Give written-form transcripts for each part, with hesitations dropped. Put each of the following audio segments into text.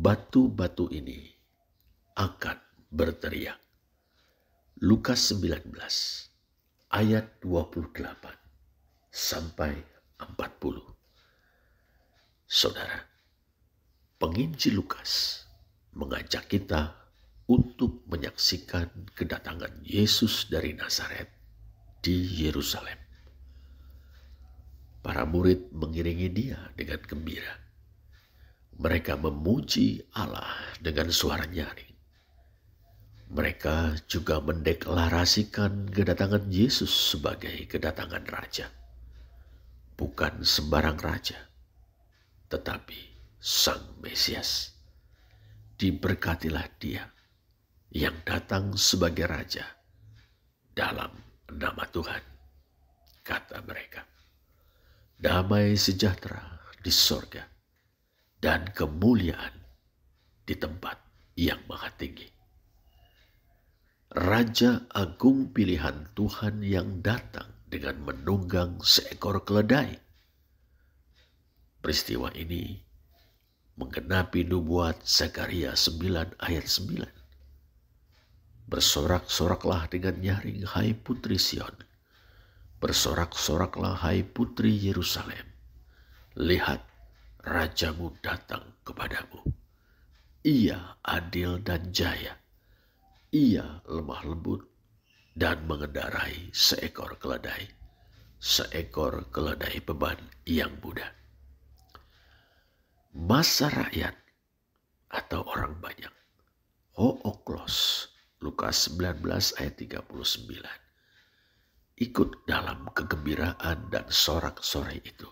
batu-batu ini akan berteriak. Lukas 19 ayat 28 sampai 40. Saudara, penginjil Lukas mengajak kita untuk menyaksikan kedatangan Yesus dari Nazaret di Yerusalem. Para murid mengiringi dia dengan gembira. Mereka memuji Allah dengan suara nyaring. Mereka juga mendeklarasikan kedatangan Yesus sebagai kedatangan raja. Bukan sembarang raja, tetapi Sang Mesias. Diberkatilah dia yang datang sebagai raja dalam nama Tuhan, kata mereka. Damai sejahtera di sorga dan kemuliaan di tempat yang maha tinggi. Raja agung pilihan Tuhan yang datang dengan menunggang seekor keledai. Peristiwa ini menggenapi nubuat Zakaria 9 ayat 9. Bersorak-soraklah dengan nyaring, hai putri Sion. Bersorak-soraklah, hai putri Yerusalem. Lihat, rajamu datang kepadamu. Ia adil dan jaya. Ia lemah lembut dan mengendarai seekor keledai beban yang muda. Masa rakyat atau orang banyak. Hooklos, Lukas 19 ayat 39. Ikut dalam kegembiraan dan sorak-sorai itu.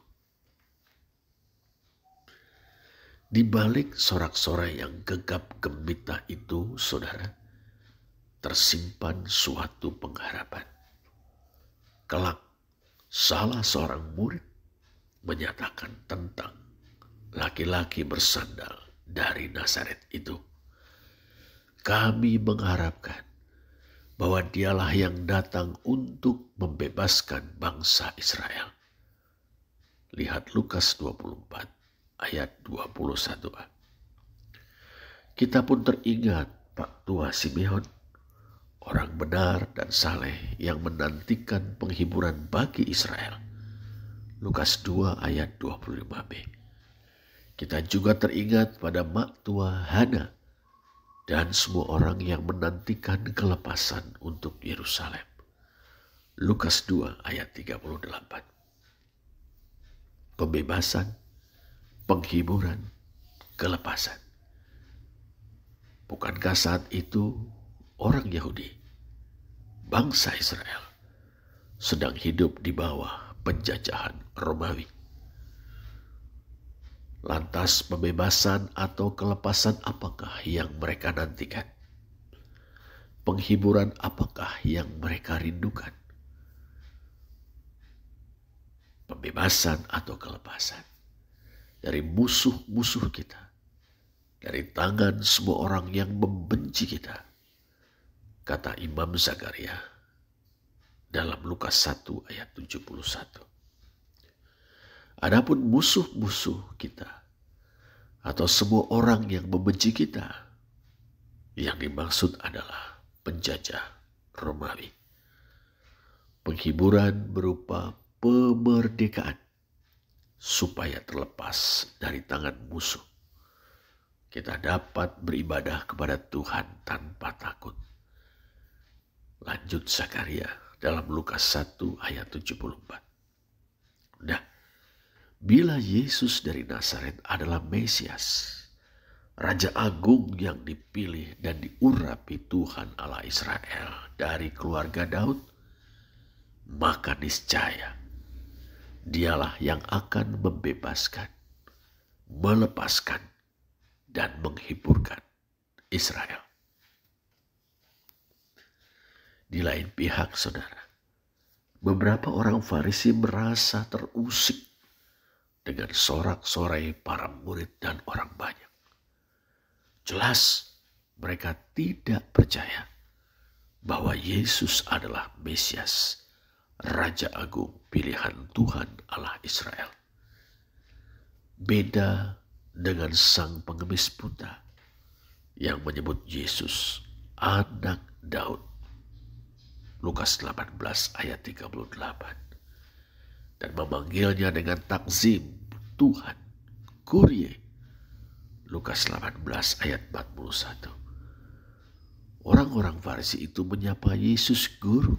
Di balik sorak-sorai yang gegap gempita itu, saudara, tersimpan suatu pengharapan. Kelak, salah seorang murid menyatakan tentang laki-laki bersandal dari Nazaret itu. Kami mengharapkan bahwa dialah yang datang untuk membebaskan bangsa Israel. Lihat Lukas 24 ayat 21a. Kita pun teringat Pak Tua Simeon, orang benar dan saleh yang menantikan penghiburan bagi Israel. Lukas 2 ayat 25b. Kita juga teringat pada Mak Tua Hana dan semua orang yang menantikan kelepasan untuk Yerusalem. Lukas 2 ayat 38. Pembebasan, penghiburan, kelepasan. Bukankah saat itu orang Yahudi, bangsa Israel, sedang hidup di bawah penjajahan Romawi? Lantas pembebasan atau kelepasan apakah yang mereka nantikan? Penghiburan apakah yang mereka rindukan? Pembebasan atau kelepasan dari musuh-musuh kita, dari tangan semua orang yang membenci kita, kata Imam Zakaria dalam Lukas 1 ayat 71. Adapun musuh-musuh kita atau semua orang yang membenci kita, yang dimaksud adalah penjajah Romawi. Penghiburan berupa pemerdekaan supaya terlepas dari tangan musuh. Kita dapat beribadah kepada Tuhan tanpa takut. Lanjut Zakaria dalam Lukas 1 ayat 74. Nah, bila Yesus dari Nazaret adalah Mesias, Raja Agung yang dipilih dan diurapi Tuhan Allah Israel dari keluarga Daud, maka niscaya dialah yang akan membebaskan, melepaskan, dan menghiburkan Israel. Di lain pihak, saudara, beberapa orang Farisi merasa terusik dengan sorak-sorai para murid dan orang banyak. Jelas mereka tidak percaya bahwa Yesus adalah Mesias, Raja Agung pilihan Tuhan Allah Israel. Beda dengan sang pengemis buta yang menyebut Yesus anak Daud. Lukas 18 ayat 38. Dan memanggilnya dengan takzim Tuhan, Kyrie. Lukas 18 ayat 41. Orang-orang Farisi itu menyapa Yesus guru.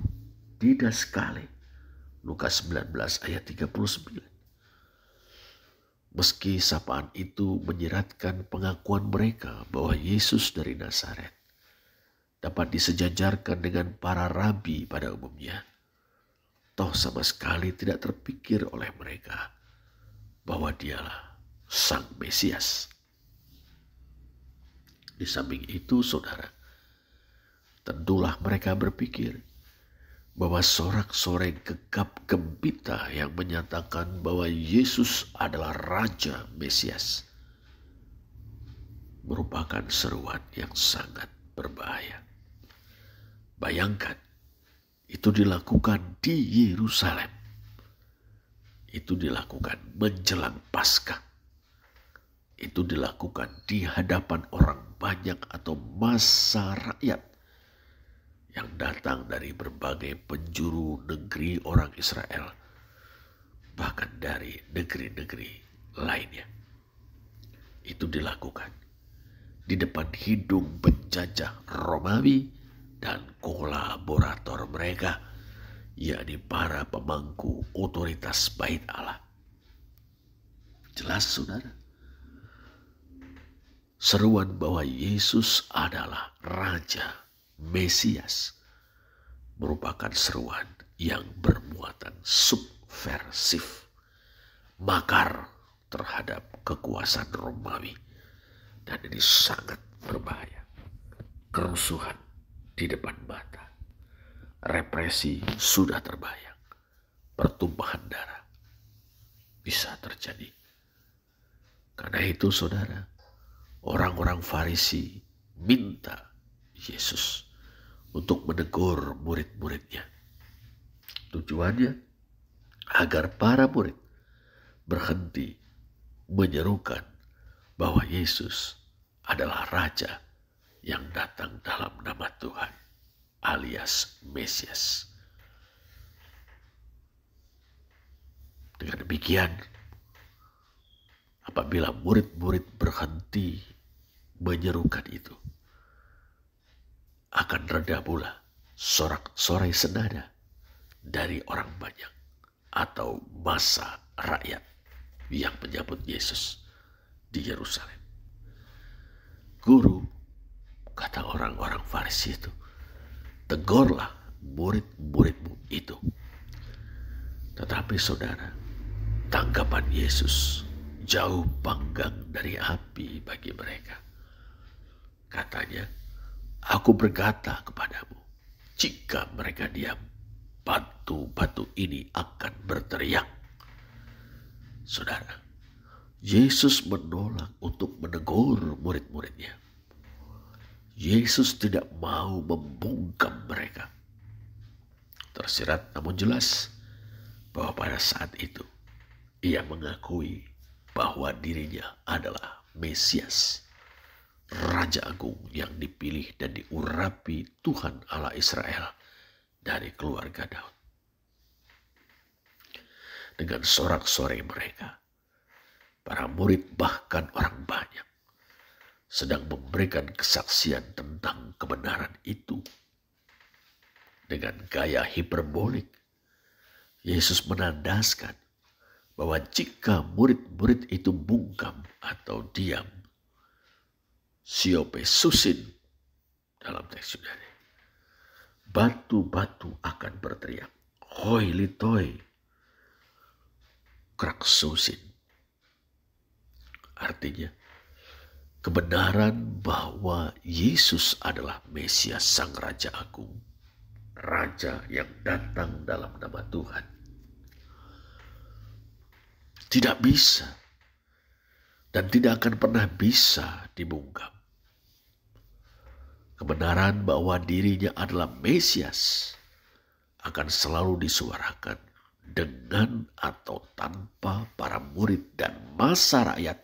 Tidak sekali. Lukas 19 ayat 39. Meski sapaan itu menyeratkan pengakuan mereka bahwa Yesus dari Nazaret dapat disejajarkan dengan para rabi pada umumnya, toh sama sekali tidak terpikir oleh mereka bahwa dialah Sang Mesias. Di samping itu, saudara, tentulah mereka berpikir bahwa sorak-sorai gegap gempita yang menyatakan bahwa Yesus adalah Raja Mesias merupakan seruan yang sangat berbahaya. Bayangkan, itu dilakukan di Yerusalem. Itu dilakukan menjelang Paskah. Itu dilakukan di hadapan orang banyak atau massa rakyat yang datang dari berbagai penjuru negeri orang Israel, bahkan dari negeri-negeri lainnya. Itu dilakukan di depan hidung penjajah Romawi dan kolaborator mereka, yakni para pemangku otoritas Bait Allah. Jelas, saudara, seruan bahwa Yesus adalah Raja Mesias merupakan seruan yang bermuatan subversif, makar terhadap kekuasaan Romawi, dan ini sangat berbahaya. Kerusuhan di depan mata, represi sudah terbayang, pertumpahan darah bisa terjadi. Karena itu, saudara, orang-orang Farisi minta Yesus untuk menegur murid-muridnya. Tujuannya agar para murid berhenti menyerukan bahwa Yesus adalah Raja yang datang dalam nama Tuhan, alias Mesias. Dengan demikian, apabila murid-murid berhenti menyerukan itu, akan reda pula sorak-sorai senada dari orang banyak atau massa rakyat yang menyambut Yesus di Yerusalem. Guru, kata orang-orang Farisi itu, tegurlah murid-muridmu itu. Tetapi saudara, tanggapan Yesus jauh panggang dari api bagi mereka. Katanya, aku berkata kepadamu, jika mereka diam, batu-batu ini akan berteriak. Saudara, Yesus menolak untuk menegur murid-muridnya. Yesus tidak mau membungkam mereka. Tersirat namun jelas bahwa pada saat itu ia mengakui bahwa dirinya adalah Mesias, Raja Agung yang dipilih dan diurapi Tuhan Allah Israel dari keluarga Daud. Dengan sorak-sorai mereka, para murid bahkan orang banyak sedang memberikan kesaksian tentang kebenaran itu. Dengan gaya hiperbolik, Yesus menandaskan bahwa jika murid-murid itu bungkam atau diam, siope susin dalam teks Yunani, batu-batu akan berteriak, hoi litoi, kraksusin. Artinya, kebenaran bahwa Yesus adalah Mesias, Sang Raja Agung, Raja yang datang dalam nama Tuhan, tidak bisa dan tidak akan pernah bisa dibungkam. Kebenaran bahwa dirinya adalah Mesias akan selalu disuarakan dengan atau tanpa para murid dan massa rakyat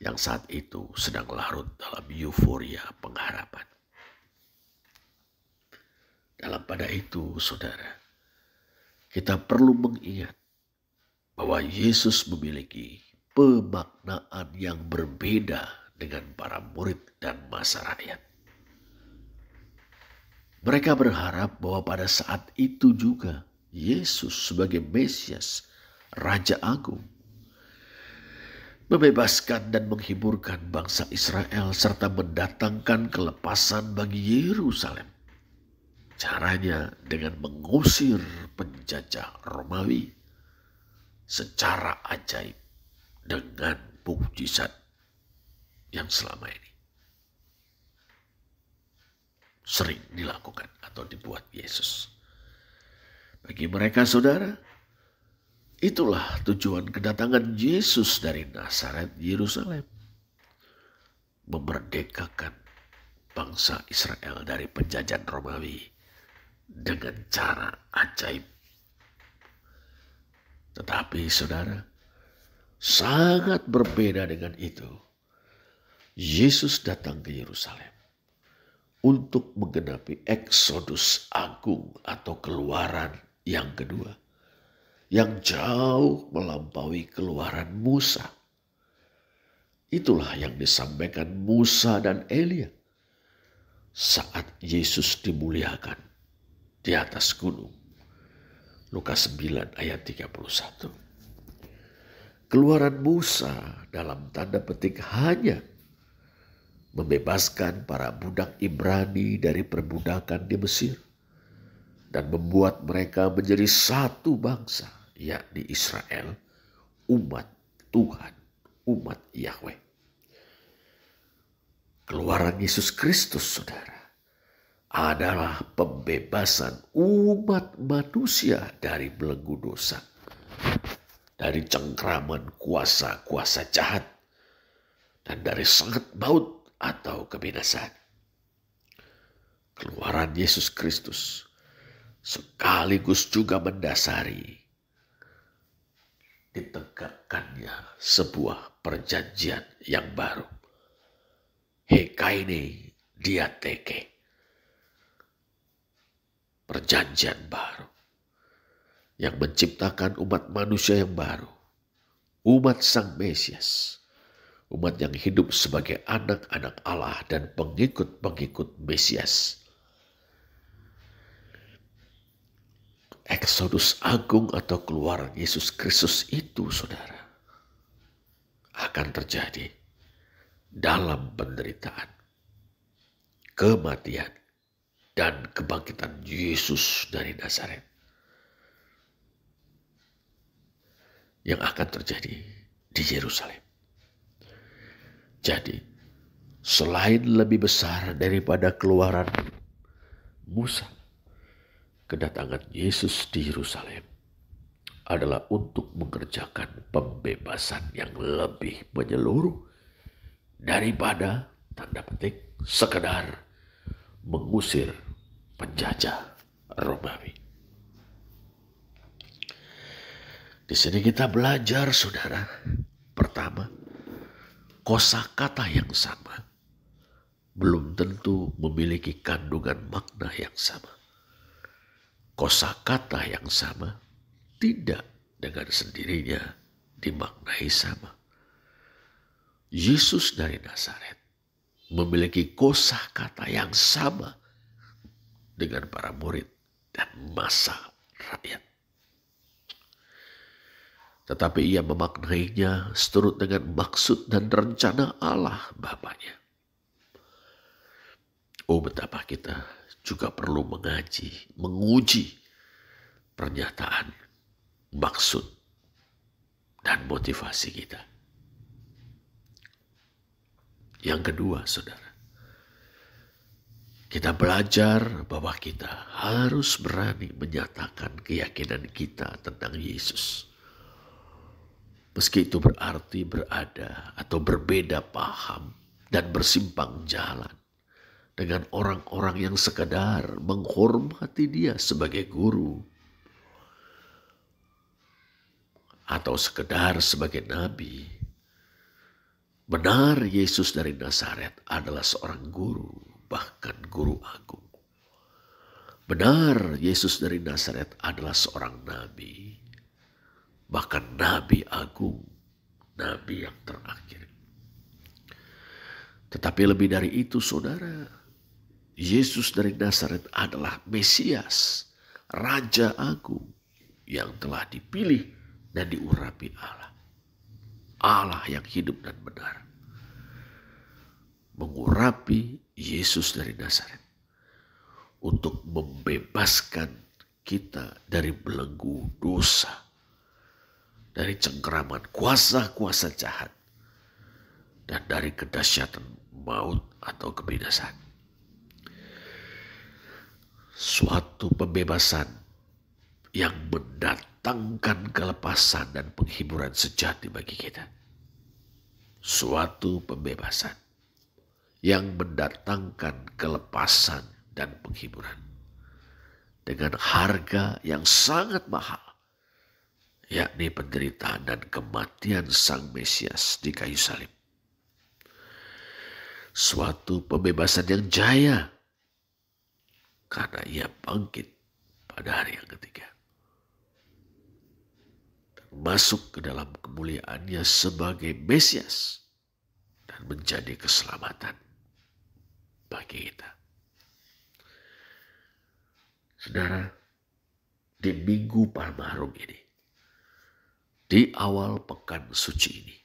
yang saat itu sedang larut dalam euforia pengharapan. Dalam pada itu, saudara, kita perlu mengingat bahwa Yesus memiliki pemaknaan yang berbeda dengan para murid dan masa rakyat. Mereka berharap bahwa pada saat itu juga Yesus sebagai Mesias, Raja Agung, membebaskan dan menghiburkan bangsa Israel serta mendatangkan kelepasan bagi Yerusalem. Caranya dengan mengusir penjajah Romawi secara ajaib dengan mukjizat yang selama ini sering dilakukan atau dibuat Yesus. Bagi mereka, saudara, itulah tujuan kedatangan Yesus dari Nazaret, Yerusalem. Memerdekakan bangsa Israel dari penjajahan Romawi dengan cara ajaib. Tetapi saudara, sangat berbeda dengan itu. Yesus datang ke Yerusalem untuk menggenapi Eksodus Agung atau keluaran yang kedua, yang jauh melampaui keluaran Musa. Itulah yang disampaikan Musa dan Elia saat Yesus dimuliakan di atas gunung. Lukas 9 ayat 31. Keluaran Musa dalam tanda petik hanya membebaskan para budak Ibrani dari perbudakan di Mesir dan membuat mereka menjadi satu bangsa, yakni Israel, umat Tuhan, umat Yahweh. Keluaran Yesus Kristus, saudara, adalah pembebasan umat manusia dari belenggu dosa, dari cengkraman kuasa-kuasa jahat, dan dari sangat maut atau kebinasaan. Keluaran Yesus Kristus sekaligus juga mendasari ditegakkannya sebuah perjanjian yang baru. Hekaine diateke. Perjanjian baru yang menciptakan umat manusia yang baru, umat Sang Mesias, umat yang hidup sebagai anak-anak Allah dan pengikut-pengikut Mesias. Eksodus Agung atau keluaran Yesus Kristus itu, saudara, akan terjadi dalam penderitaan, kematian, dan kebangkitan Yesus dari Nazaret yang akan terjadi di Yerusalem. Jadi, selain lebih besar daripada keluaran Musa, kedatangan Yesus di Yerusalem adalah untuk mengerjakan pembebasan yang lebih menyeluruh daripada tanda petik sekedar mengusir penjajah Romawi. Di sini kita belajar, saudara, pertama, kosakata yang sama belum tentu memiliki kandungan makna yang sama. Kosakata yang sama tidak dengan sendirinya dimaknai sama. Yesus dari Nazaret memiliki kosakata yang sama dengan para murid dan massa rakyat. Tetapi ia memaknainya seturut dengan maksud dan rencana Allah Bapanya. Oh, betapa kita juga perlu menguji pernyataan, maksud, dan motivasi kita. Yang kedua, saudara, kita belajar bahwa kita harus berani menyatakan keyakinan kita tentang Yesus. Meski itu berarti berada atau berbeda paham dan bersimpang jalan dengan orang-orang yang sekadar menghormati dia sebagai guru atau sekedar sebagai nabi Benar, Yesus dari Nazaret adalah seorang guru, bahkan guru agung. Benar, Yesus dari Nazaret adalah seorang nabi, bahkan nabi agung, nabi yang terakhir. Tetapi lebih dari itu, saudara, Yesus dari Nazaret adalah Mesias, Raja Agung yang telah dipilih dan diurapi Allah. Allah yang hidup dan benar mengurapi Yesus dari Nazaret untuk membebaskan kita dari belenggu dosa, dari cengkeraman kuasa-kuasa jahat, dan dari kedahsyatan maut atau kebinasaan. Suatu pembebasan yang mendatangkan kelepasan dan penghiburan sejati bagi kita. Suatu pembebasan yang mendatangkan kelepasan dan penghiburan dengan harga yang sangat mahal, yakni penderitaan dan kematian Sang Mesias di kayu salib. Suatu pembebasan yang jaya karena Ia bangkit pada hari yang ketiga dan masuk ke dalam kemuliaannya sebagai Mesias dan menjadi keselamatan bagi kita. Saudara, di Minggu Palmarum ini, di awal pekan suci ini,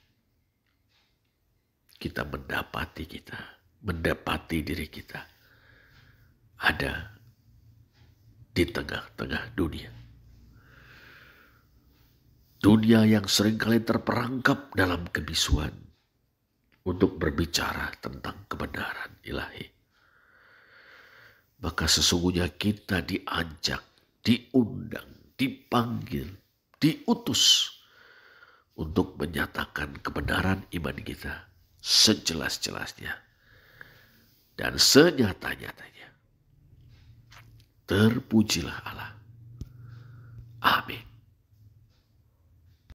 kita mendapati diri kita ada di tengah-tengah dunia. Dunia yang seringkali terperangkap dalam kebisuan untuk berbicara tentang kebenaran ilahi. Maka sesungguhnya kita diajak, diundang, dipanggil, diutus untuk menyatakan kebenaran iman kita sejelas-jelasnya dan senyata-nyatanya. Terpujilah Allah. Amin.